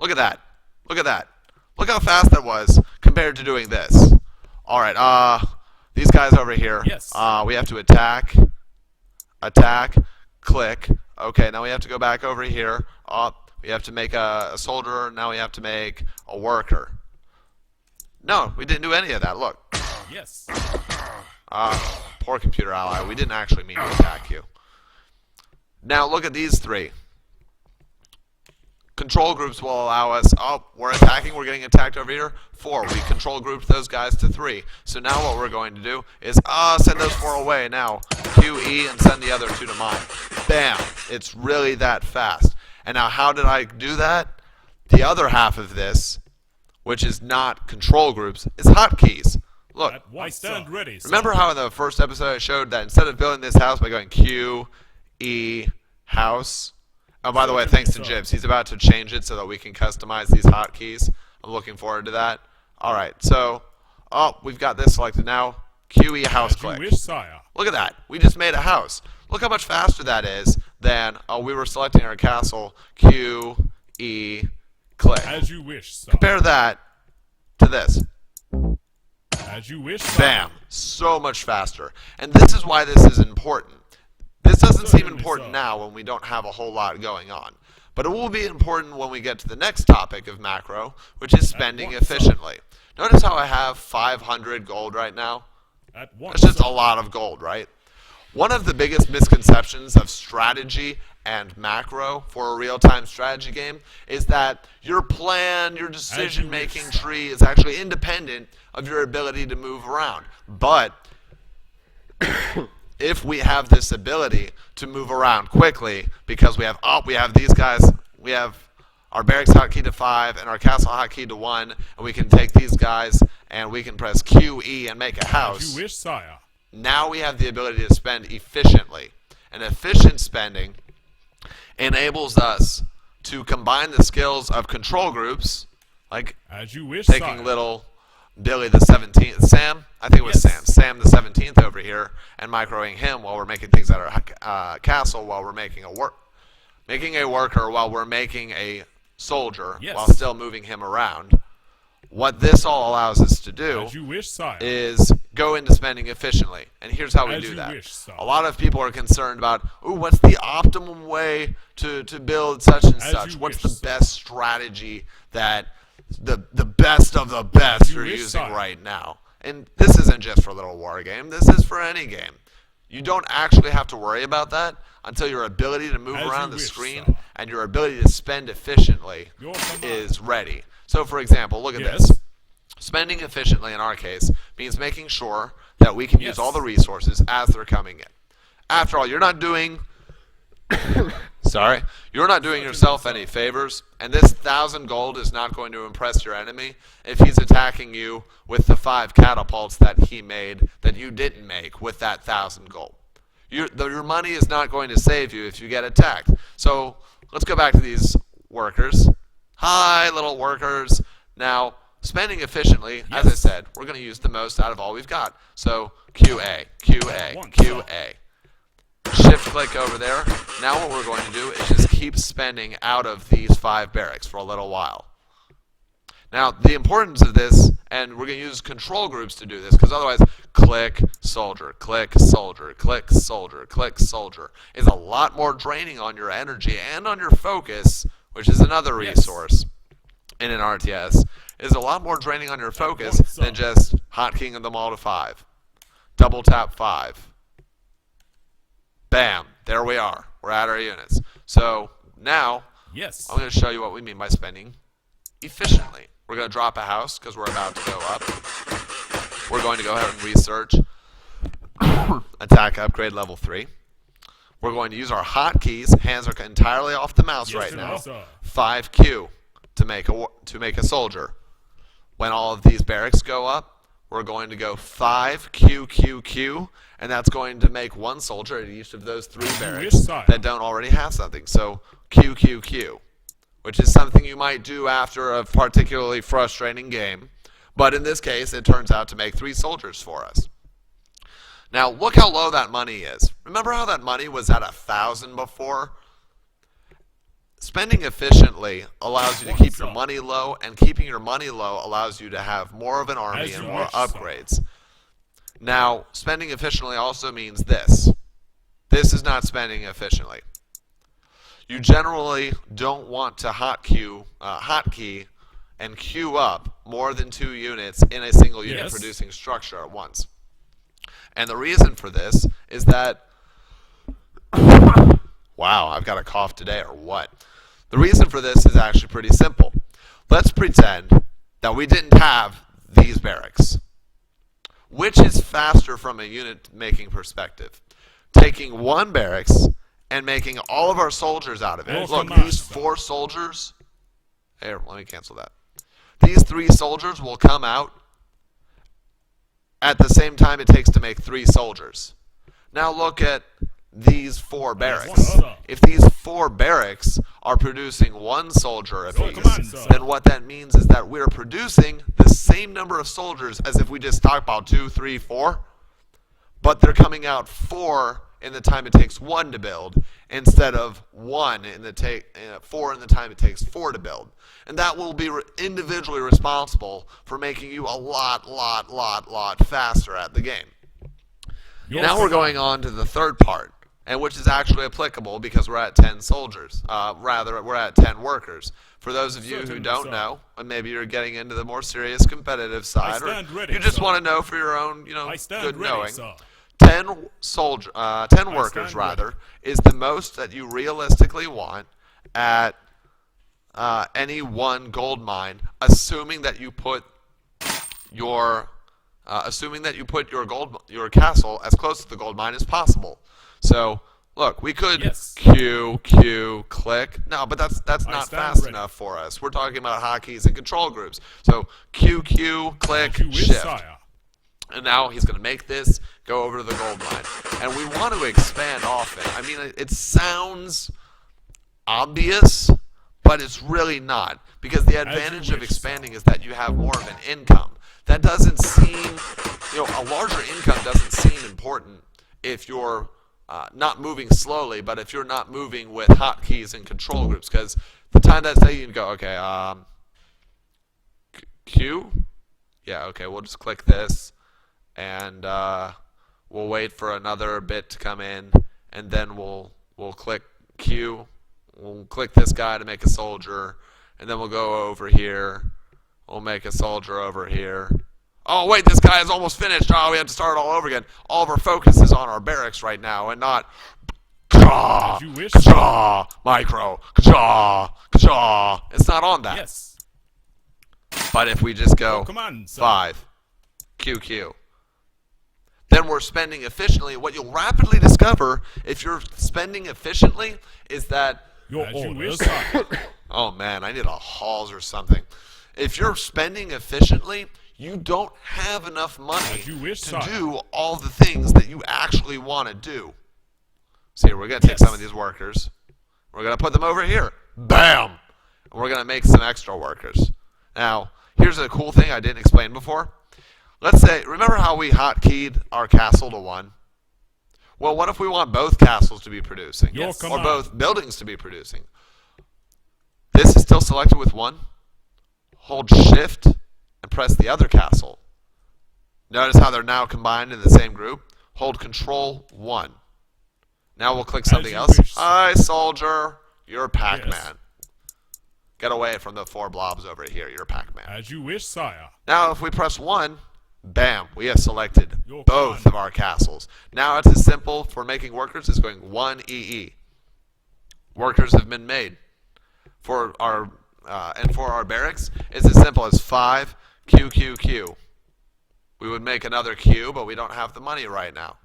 Look at that. Look at that. Look how fast that was compared to doing this. All right. These guys over here. Yes. We have to attack, click. Okay, now we have to go back over here. We have to make a soldier. Now we have to make a worker. No, we didn't do any of that. Look. Yes. Poor computer ally. We didn't actually mean to attack you. Now look at these three. Control groups will allow us, we're attacking, we're getting attacked over here, 4. We control grouped those guys to 3. So now what we're going to do is, send those 4 away now. QE and send the other 2 to mine. Bam! It's really that fast. And now how did I do that? The other half of this, which is not control groups, is hotkeys. Look, I stand ready. Remember how in the first episode I showed that instead of building this house by going Q, E, house. Oh, by the way, thanks to Jibs. He's about to change it so that we can customize these hotkeys. I'm looking forward to that. All right, so, we've got this selected now. QE house click. Look at that. We just made a house. Look how much faster that is than we were selecting our castle. Q, E, click. As you wish, sire. Compare that to this. As you wish, sire. Bam. So much faster. And this is why this is important. This doesn't seem important now when we don't have a whole lot going on. But it will be important when we get to the next topic of macro, which is spending efficiently. Notice how I have 500 gold right now? That's just a lot of gold, right? One of the biggest misconceptions of strategy and macro for a real-time strategy game is that your plan, your decision-making tree is actually independent of your ability to move around. But if we have this ability to move around quickly, because we have these guys, we have our barracks hotkey to 5 and our castle hotkey to 1, and we can take these guys and we can press QE and make a house. As you wish, sire. Now we have the ability to spend efficiently. And efficient spending enables us to combine the skills of control groups, like as you wish, taking sire. little Billy the 17th, Sam, I think it was Sam the 17th over here, and microing him while we're making things at our castle, while we're making a worker, while we're making a soldier, while still moving him around. What this all allows us to do as you wish, sire. is go into spending efficiently. And here's how we do that. A lot of people are concerned about, what's the optimum way to build such and such? What's the best strategy that the best of the best are using right now? And this isn't just for LittleWarGame. This is for any game. You don't actually have to worry about that until your ability to move around the screen and your ability to spend efficiently is ready. So, for example, look at this. Spending efficiently, in our case, means making sure that we can use all the resources as they're coming in. After all, you're not doing you're not doing yourself any favors, and this 1,000 gold is not going to impress your enemy if he's attacking you with the 5 catapults that he made that you didn't make with that 1,000 gold. Your money is not going to save you if you get attacked. So let's go back to these workers. Hi, little workers. Now, spending efficiently, as I said, we're going to use the most out of all we've got. So QA, QA, QA. Shift click over there. Now what we're going to do is just keep spending out of these 5 barracks for a little while. Now, the importance of this, and we're going to use control groups to do this, because otherwise, click, soldier, click, soldier, click, soldier, click, soldier, is a lot more draining on your energy and on your focus, which is another resource in an RTS, is a lot more draining on your focus than just hotkeying them all to 5. Double tap 5. Bam, there we are. We're at our units. So now, I'm going to show you what we mean by spending efficiently. We're going to drop a house because we're about to go up. We're going to go ahead and research attack upgrade level 3. We're going to use our hotkeys. Hands are entirely off the mouse right now. 5Q to make a soldier. When all of these barracks go up, we're going to go 5QQQ, and that's going to make 1 soldier at each of those 3 barracks that don't already have something. So QQQ, which is something you might do after a particularly frustrating game. But in this case, it turns out to make 3 soldiers for us. Now, look how low that money is. Remember how that money was at 1,000 before? spending efficiently allows you to keep your money low, and keeping your money low allows you to have more of an army and more upgrades. Now, spending efficiently also means this. This is not spending efficiently. You generally don't want to hotkey and queue up more than 2 units in a single unit producing structure at once. And the reason for this is that wow, I've got a cough today or what? The reason for this is actually pretty simple. Let's pretend that we didn't have these barracks. Which is faster from a unit making perspective? Taking one barracks and making all of our soldiers out of it. Look, these 4 soldiers. Here, let me cancel that. These 3 soldiers will come out at the same time it takes to make 3 soldiers. Now look at these 4 barracks. If these 4 barracks are producing 1 soldier apiece, then what that means is that we're producing the same number of soldiers as if we just stockpiled 2, 3, 4, but they're coming out 4 in the time it takes 1 to build instead of 4 in the time it takes 4 to build. And that will be individually responsible for making you a lot faster at the game. Now we're going on to the third part, and which is actually applicable because we're at 10 soldiers. Rather, we're at 10 workers. For those of you who don't know, and maybe you're getting into the more serious competitive side, or you just want to know for your own, good knowing, 10 workers rather is the most that you realistically want at any one gold mine, assuming that you put your your castle as close to the gold mine as possible. So look, we could Q, click. No, but that's not fast enough for us. We're talking about hotkeys and control groups. So Q, click, shift. And now he's going to make this go over to the gold mine. And we want to expand often. I mean, it sounds obvious, but it's really not. Because the advantage of expanding is that you have more of an income. That doesn't seem, a larger income doesn't seem important if you're not moving slowly, but if you're not moving with hotkeys and control groups. Because the time that's taking, you can go, okay, Q? Yeah, okay, we'll just click this. And we'll wait for another bit to come in, and then we'll click Q. We'll click this guy to make a soldier, and then we'll go over here. We'll make a soldier over here. Oh, wait, this guy is almost finished. Oh, we have to start all over again. All of our focus is on our barracks right now, and not micro, It's not on that. Yes. But if we just go 5, QQ, then we're spending efficiently. What you'll rapidly discover if you're spending efficiently is that oh man, I need a Halls or something. If you're spending efficiently, you don't have enough money to do all the things that you actually want to do. See, we're going to take some of these workers. We're going to put them over here. Bam! And we're going to make some extra workers. Now, here's a cool thing I didn't explain before. Let's say, remember how we hotkeyed our castle to 1? Well, what if we want both castles to be producing? Or both buildings to be producing? This is still selected with 1. Hold shift and press the other castle. Notice how they're now combined in the same group? Hold control 1. Now we'll click something else. Hi, soldier. You're Pac-Man. Get away from the 4 blobs over here. You're Pac-Man. As you wish, sire. Now if we press 1, bam, we have selected both of our castles. Now it's as simple for making workers as going 1 EE. Workers have been made. For our barracks, it's as simple as 5 QQQ. We would make another Q, but we don't have the money right now.